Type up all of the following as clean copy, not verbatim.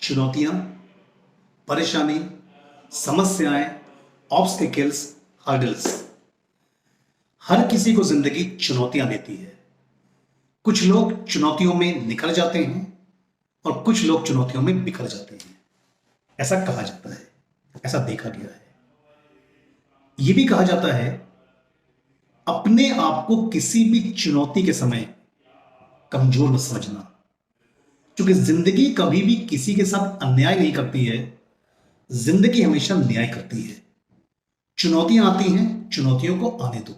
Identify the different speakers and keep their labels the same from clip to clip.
Speaker 1: चुनौतियां, परेशानी, समस्याएं, ऑब्स्टिकल्स, हर्डल्स। हर किसी को जिंदगी चुनौतियां देती है। कुछ लोग चुनौतियों में निखर जाते हैं और कुछ लोग चुनौतियों में बिखर जाते हैं। ऐसा कहा जाता है, ऐसा देखा गया है। यह भी कहा जाता है अपने आप को किसी भी चुनौती के समय कमजोर मत समझना, क्योंकि जिंदगी कभी भी किसी के साथ अन्याय नहीं करती है। जिंदगी हमेशा न्याय करती है। चुनौतियां आती हैं, चुनौतियों को आने दो।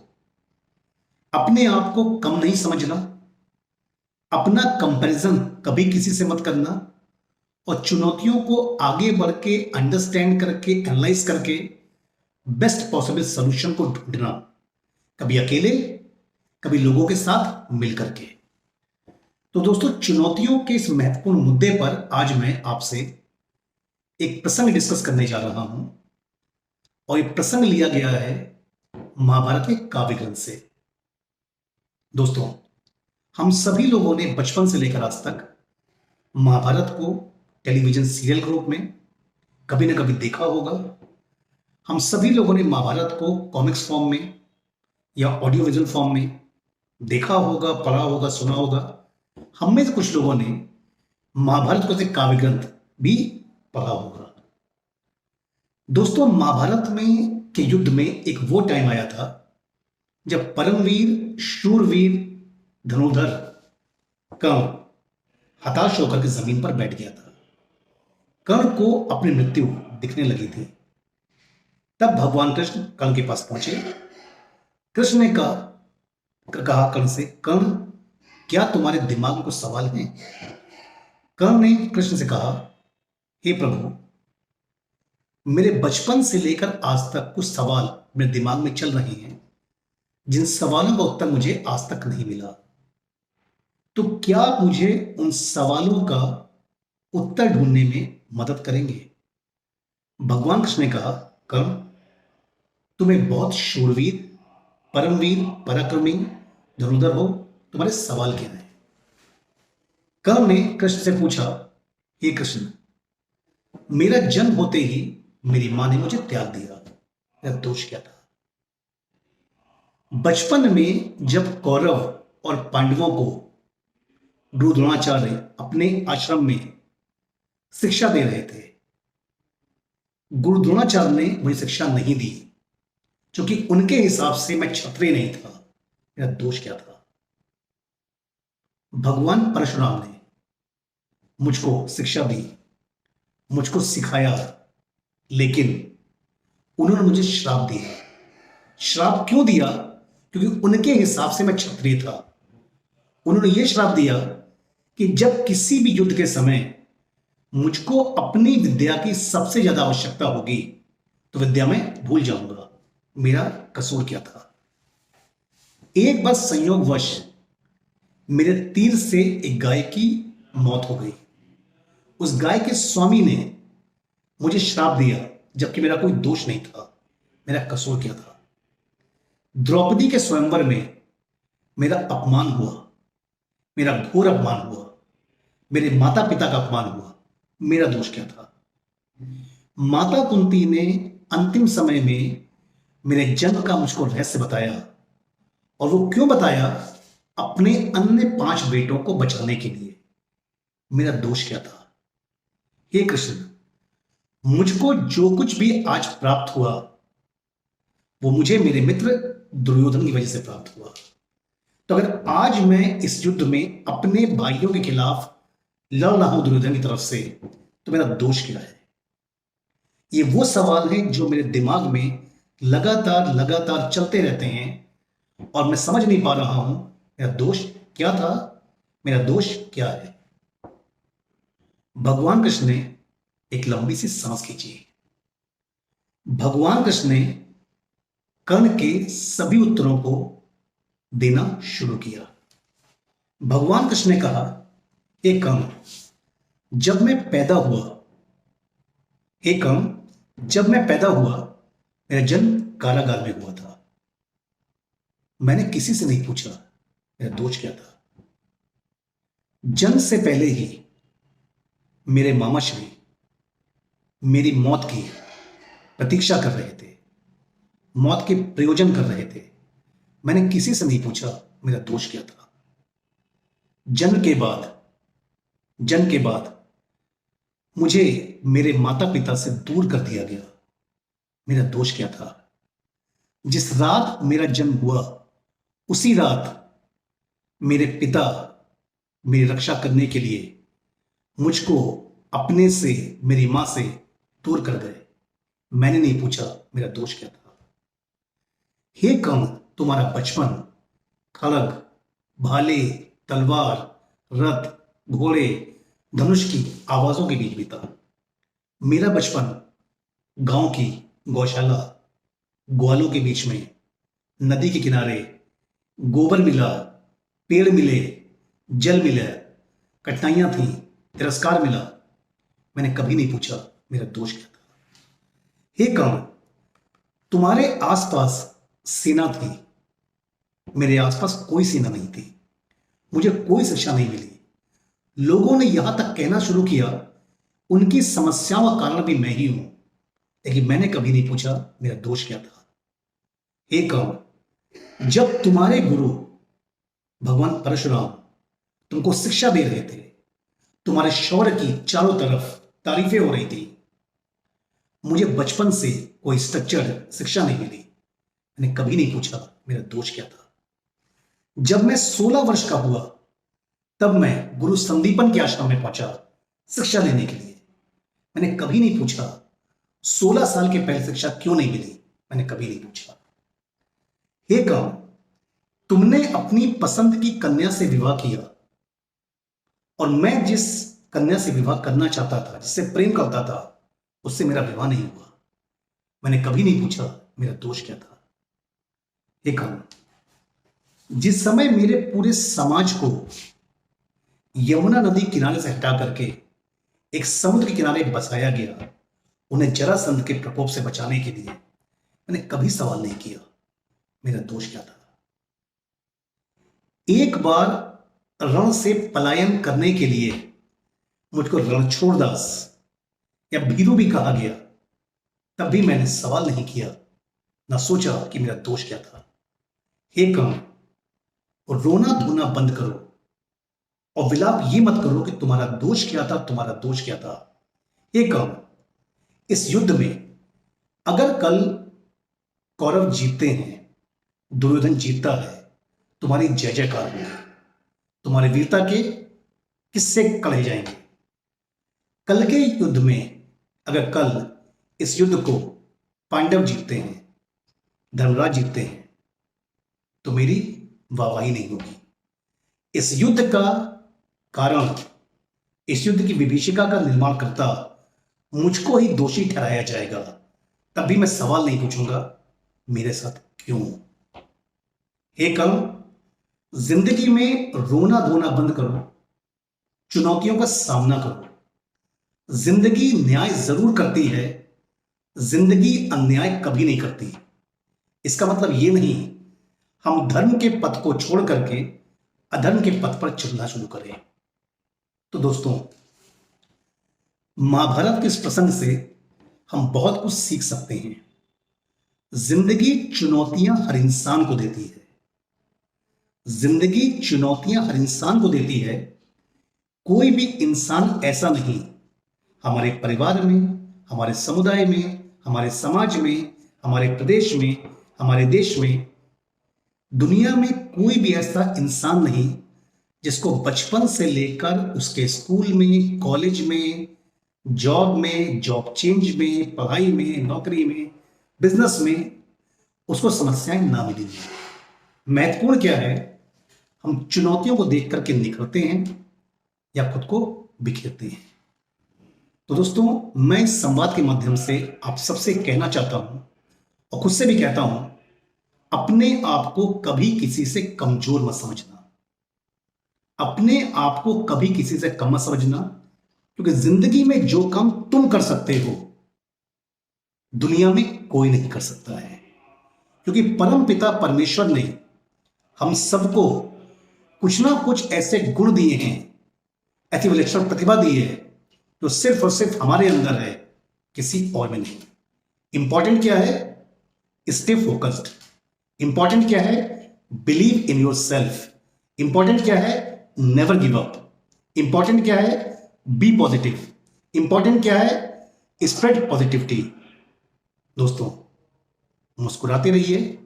Speaker 1: अपने आप को कम नहीं समझना, अपना कंपैरिजन कभी किसी से मत करना, और चुनौतियों को आगे बढ़ के अंडरस्टैंड करके एनालाइज करके बेस्ट पॉसिबल सॉल्यूशन को ढूंढना, कभी अकेले, कभी लोगों के साथ मिलकर के। तो दोस्तों, चुनौतियों के इस महत्वपूर्ण मुद्दे पर आज मैं आपसे एक प्रसंग डिस्कस करने जा रहा हूं, और ये प्रसंग लिया गया है महाभारत के काव्य ग्रंथ से। दोस्तों, हम सभी लोगों ने बचपन से लेकर आज तक महाभारत को टेलीविजन सीरियल के रूप में कभी ना कभी देखा होगा। हम सभी लोगों ने महाभारत को कॉमिक्स फॉर्म में या ऑडियो विजुअल फॉर्म में देखा होगा, पढ़ा होगा, सुना होगा। हम में से कुछ लोगों ने महाभारत को एक काव्य ग्रंथ भी पढ़ा होगा। दोस्तों, महाभारत में के युद्ध में एक वो टाइम आया था जब परमवीर, शूरवीर, धनुर्धर कर्ण हताश होकर के जमीन पर बैठ गया था। कर्ण को अपनी मृत्यु दिखने लगी थी। तब भगवान कृष्ण कर्ण के पास पहुंचे। कृष्ण ने कहा कर्ण से, कर्ण, क्या तुम्हारे दिमाग में कुछ सवाल हैं? कर्ण ने कृष्ण से कहा, हे प्रभु, मेरे बचपन से लेकर आज तक कुछ सवाल मेरे दिमाग में चल रहे हैं, जिन सवालों का उत्तर मुझे आज तक नहीं मिला। तो क्या आप मुझे उन सवालों का उत्तर ढूंढने में मदद करेंगे? भगवान कृष्ण ने कहा, कर्ण, तुम एक बहुत शूरवीर, परमवीर, पराक्रमी धनुर्धर हो। तुम्हारे सवाल क्या है? कर्ण ने कृष्ण से पूछा, हे कृष्ण, मेरा जन्म होते ही मेरी मां ने मुझे त्याग दिया। मेरा दोष क्या था? बचपन में जब कौरव और पांडवों को गुरु द्रोणाचार्य अपने आश्रम में शिक्षा दे रहे थे, गुरु द्रोणाचार्य ने मुझे शिक्षा नहीं दी, क्योंकि उनके हिसाब से मैं क्षत्रिय नहीं था। मेरा दोष क्या था? भगवान परशुराम ने मुझको शिक्षा दी, मुझको सिखाया, लेकिन उन्होंने मुझे श्राप दिया। श्राप क्यों दिया? क्योंकि उनके हिसाब से मैं क्षत्रिय था। उन्होंने यह श्राप दिया कि जब किसी भी युद्ध के समय मुझको अपनी विद्या की सबसे ज्यादा आवश्यकता होगी तो विद्या में भूल जाऊंगा। मेरा कसूर क्या था? एक बार संयोगवश मेरे तीर से एक गाय की मौत हो गई। उस गाय के स्वामी ने मुझे श्राप दिया, जबकि मेरा कोई दोष नहीं था। मेरा कसूर क्या था? द्रौपदी के स्वयंवर में मेरा अपमान हुआ, मेरा घोर अपमान हुआ, मेरे माता पिता का अपमान हुआ। मेरा दोष क्या था? माता कुंती ने अंतिम समय में मेरे जन्म का मुझको रहस्य बताया, और वो क्यों बताया? अपने अन्य 5 बेटों को बचाने के लिए। मेरा दोष क्या था? हे कृष्ण, मुझको जो कुछ भी आज प्राप्त हुआ वो मुझे मेरे मित्र दुर्योधन की वजह से प्राप्त हुआ। तो अगर आज मैं इस युद्ध में अपने भाइयों के खिलाफ लड़ रहा हूं दुर्योधन की तरफ से, तो मेरा दोष क्या है? ये वो सवाल है जो मेरे दिमाग में लगातार लगातार चलते रहते हैं, और मैं समझ नहीं पा रहा हूं मेरा दोष क्या था, मेरा दोष क्या है। भगवान कृष्ण ने एक लंबी सी सांस खींची। भगवान कृष्ण ने कर्ण के सभी उत्तरों को देना शुरू किया। भगवान कृष्ण ने कहा, हे कर्ण, जब मैं पैदा हुआ, हे कर्ण, जब मैं पैदा हुआ मेरा जन्म कारागार में हुआ था। मैंने किसी से नहीं पूछा मेरा दोष क्या था। जन्म से पहले ही मेरे मामा श्री मेरी मौत की प्रतीक्षा कर रहे थे, मौत के प्रयोजन कर रहे थे। मैंने किसी से नहीं पूछा मेरा दोष क्या था। जन्म के बाद जन्म के बाद मुझे मेरे माता पिता से दूर कर दिया गया। मेरा दोष क्या था? जिस रात मेरा जन्म हुआ उसी रात मेरे पिता मेरी रक्षा करने के लिए मुझको अपने से, मेरी मां से दूर कर गए। मैंने नहीं पूछा मेरा दोष क्या था। हे कर्ण, तुम्हारा बचपन खड़ग, भाले, तलवार, रथ, घोड़े, धनुष की आवाजों के बीच बीता। मेरा बचपन गांव की गौशाला, ग्वालों के बीच में, नदी के किनारे, गोबर मिला, पेड़ मिले, जल मिला, कठिनाइयां थी, तिरस्कार मिला। मैंने कभी नहीं पूछा मेरा दोष क्या था। हे कर्ण, तुम्हारे आसपास सेना थी, मेरे आसपास कोई सेना नहीं थी। मुझे कोई शिक्षा नहीं मिली। लोगों ने यहां तक कहना शुरू किया उनकी समस्याओं का कारण भी मैं ही हूं, लेकिन मैंने कभी नहीं पूछा मेरा दोष क्या था। हे कर्ण, जब तुम्हारे गुरु भगवान परशुराम तुमको शिक्षा दे रहे थे, तुम्हारे शौर्य की चारों तरफ तारीफें हो रही थी, मुझे बचपन से कोई स्ट्रक्चर्ड शिक्षा नहीं मिली। मैंने कभी नहीं पूछा मेरा दोष क्या था। जब मैं 16 वर्ष का हुआ तब मैं गुरु संदीपन के आश्रम में पहुंचा शिक्षा लेने के लिए। मैंने कभी नहीं पूछा 16 साल के पहले शिक्षा क्यों नहीं मिली। मैंने कभी नहीं पूछा। हे कर्ण, तुमने अपनी पसंद की कन्या से विवाह किया और मैं जिस कन्या से विवाह करना चाहता था, जिससे प्रेम करता था, उससे मेरा विवाह नहीं हुआ। मैंने कभी नहीं पूछा मेरा दोष क्या था। हे कर्ण, जिस समय मेरे पूरे समाज को यमुना नदी किनारे से हटा करके एक समुद्र के किनारे बसाया गया, उन्हें जरासंध के प्रकोप से बचाने के लिए, मैंने कभी सवाल नहीं किया मेरा दोष क्या था। एक बार रण से पलायन करने के लिए मुझको रणछोड़दास या भीरू भी कहा गया, तब भी मैंने सवाल नहीं किया, ना सोचा कि मेरा दोष क्या था। हे कर्ण, रोना धोना बंद करो और विलाप ये मत करो कि तुम्हारा दोष क्या था, तुम्हारा दोष क्या था। हे कर्ण, इस युद्ध में अगर कल कौरव जीतते हैं, दुर्योधन जीतता है, तुम्हारी जय जयकार होगी, तुम्हारी वीरता के किस्से कहे जाएंगे। कल के युद्ध में अगर कल इस युद्ध को पांडव जीतते हैं, धर्मराज जीतते हैं, तो मेरी वाहवाही नहीं होगी। इस युद्ध का कारण, इस युद्ध की विभीषिका का निर्माण करता मुझको ही दोषी ठहराया जाएगा। तब भी मैं सवाल नहीं पूछूंगा मेरे साथ क्यों। हे कर्ण, जिंदगी में रोना धोना बंद करो, चुनौतियों का सामना करो। जिंदगी न्याय जरूर करती है, जिंदगी अन्याय कभी नहीं करती। इसका मतलब यह नहीं हम धर्म के पथ को छोड़ करके अधर्म के पथ पर चलना शुरू करें। तो दोस्तों, महाभारत के इस प्रसंग से हम बहुत कुछ सीख सकते हैं। जिंदगी चुनौतियां हर इंसान को देती है। जिंदगी चुनौतियां हर इंसान को देती है। कोई भी इंसान ऐसा नहीं, हमारे परिवार में, हमारे समुदाय में, हमारे समाज में, हमारे प्रदेश में, हमारे देश में, दुनिया में कोई भी ऐसा इंसान नहीं जिसको बचपन से लेकर उसके स्कूल में, कॉलेज में, जॉब में, जॉब चेंज में, पढ़ाई में, नौकरी में, बिजनेस में उसको समस्याएं ना मिली। महत्वपूर्ण क्या है, हम चुनौतियों को देख करके निखरते हैं या खुद को बिखेरते हैं। तो दोस्तों, मैं इस संवाद के माध्यम से आप सबसे कहना चाहता हूं और खुद से भी कहता हूं, अपने आप को कभी किसी से कमजोर मत समझना। अपने आप को कभी किसी से कम मत समझना, क्योंकि जिंदगी में जो काम तुम कर सकते हो दुनिया में कोई नहीं कर सकता है। क्योंकि परम पिता परमेश्वर ने हम सबको कुछ ना कुछ ऐसे गुण दिए हैं, ऐसी विलक्षण प्रतिभा दी है, जो सिर्फ और सिर्फ हमारे अंदर है, किसी और में नहीं। इंपॉर्टेंट क्या है? Stay focused. इंपॉर्टेंट क्या है? Believe in your self. Important क्या है? Never give up. इंपॉर्टेंट क्या है? B positive. इंपॉर्टेंट क्या है? Spread positivity. दोस्तों, मुस्कुराते रहिए,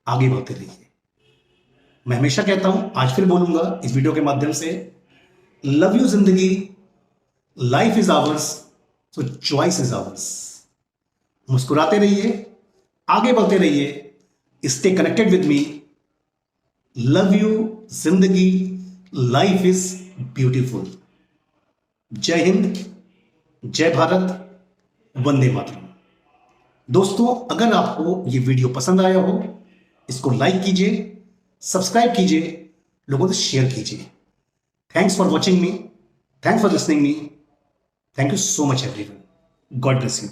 Speaker 1: आगे बढ़ते रहिए। मैं हमेशा कहता हूं, आज फिर बोलूंगा इस वीडियो के माध्यम से, लव यू जिंदगी, life is ours, so choice is ours. मुस्कुराते रहिए, आगे बढ़ते रहिए, stay connected with me. Love you जिंदगी, लाइफ इज ब्यूटीफुल। जय हिंद, जय भारत, वंदे मातरम। दोस्तों, अगर आपको ये वीडियो पसंद आया हो, इसको लाइक कीजिए, सब्सक्राइब कीजिए, लोगों से शेयर कीजिए। Thanks for watching me, thanks for listening me, thank you so much everyone. God bless you.